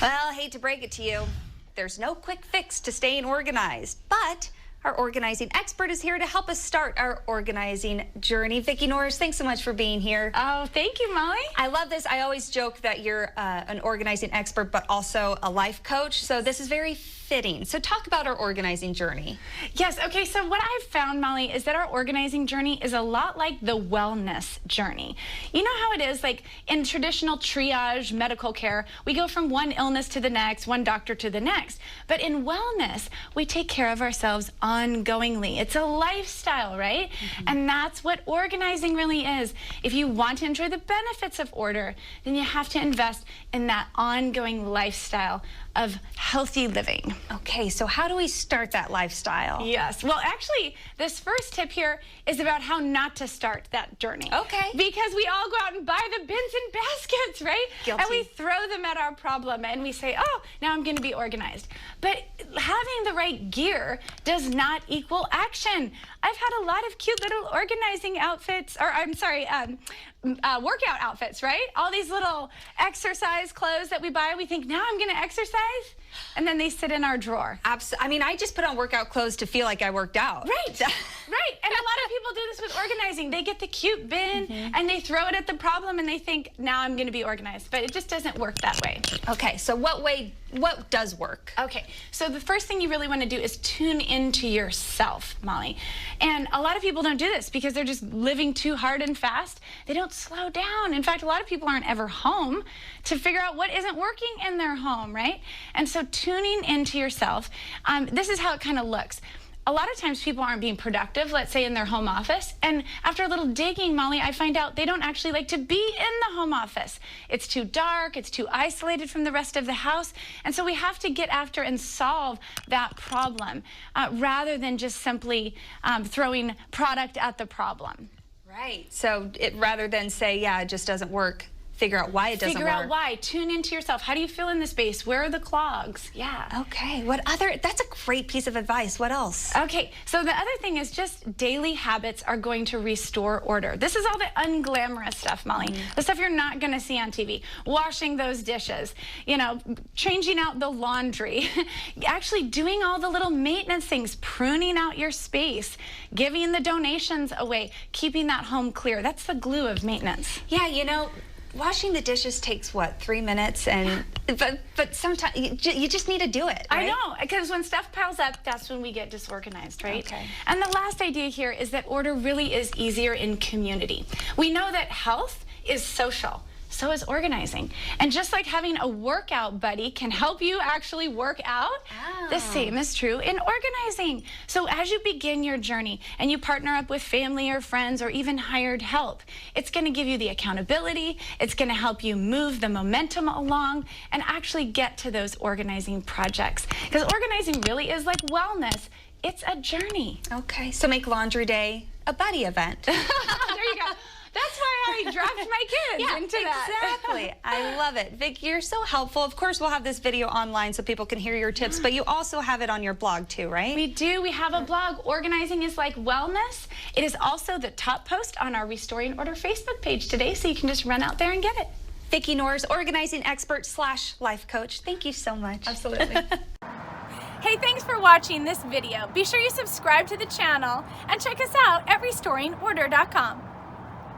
Well, I hate to break it to you. There's no quick fix to staying organized, but our organizing expert is here to help us start our organizing journey. Vicki Norris, thanks so much for being here. Oh, thank you, Molly. I love this. I always joke that you're an organizing expert, but also a life coach. So this is very fitting. So talk about our organizing journey. Yes, okay, so what I've found, Molly, is that our organizing journey is a lot like the wellness journey. You know how it is, like in traditional triage medical care, we go from one illness to the next, one doctor to the next. But in wellness, we take care of ourselves ongoingly. It's a lifestyle, right? And that's what organizing really is. If you want to enjoy the benefits of order, then you have to invest in that ongoing lifestyle of healthy living. Okay, so how do we start that lifestyle? Yes, well actually, this first tip here is about how not to start that journey. Okay. Because we all go out and buy the bins and baskets, right? Guilty. And we throw them at our problem and we say, oh, now I'm gonna be organized. But having the right gear does not equal action. I've had a lot of cute little organizing outfits, or I'm sorry, workout outfits, right? All these little exercise clothes that we buy, we think, now I'm gonna exercise, and then they sit in our drawer. I mean, I just put on workout clothes to feel like I worked out. Right, right. And a lot of people do this with organizing. They get the cute bin and they throw it at the problem and they think, now I'm gonna be organized. But it just doesn't work that way. Okay, so what does work? Okay, so the first thing you really want to do is tune into yourself, Molly. And a lot of people don't do this because they're just living too hard and fast. They don't slow down. In fact, a lot of people aren't ever home to figure out what isn't working in their home, right? And so tuning into yourself, this is how it kind of looks. A lot of times people aren't being productive, let's say in their home office, and after a little digging, Molly, I find out they don't actually like to be in the home office. It's too dark, it's too isolated from the rest of the house, and so we have to get after and solve that problem rather than just simply throwing product at the problem. Right, so rather than say, yeah, it just doesn't work, figure out why it doesn't work. Figure out why. Tune into yourself. How do you feel in the space? Where are the clogs? Yeah. Okay. That's a great piece of advice. What else? Okay. So the other thing is just daily habits are going to restore order. This is all the unglamorous stuff, Molly. The stuff you're not going to see on TV. Washing those dishes, you know, changing out the laundry, actually doing all the little maintenance things, pruning out your space, giving the donations away, keeping that home clear. That's the glue of maintenance. Yeah, you know, washing the dishes takes, what, 3 minutes? And but sometimes you just need to do it, right? I know, because when stuff piles up, that's when we get disorganized, right? Okay. And the last idea here is that order really is easier in community. We know that health is social. So is organizing. And just like having a workout buddy can help you actually work out, the same is true in organizing. So as you begin your journey and you partner up with family or friends or even hired help, it's going to give you the accountability, it's going to help you move the momentum along and actually get to those organizing projects. Because organizing really is like wellness. It's a journey. Okay, so make laundry day a buddy event. There you go. That's why I dropped my kids into that. Exactly. I love it. Vic, you're so helpful. Of course, we'll have this video online so people can hear your tips, but you also have it on your blog too, right? We do. We have a blog, Organizing is Like Wellness. It is also the top post on our Restoring Order Facebook page today, so you can just run out there and get it. Vicki Norris, organizing expert / life coach. Thank you so much. Absolutely. Hey, thanks for watching this video. Be sure you subscribe to the channel and check us out at restoringorder.com.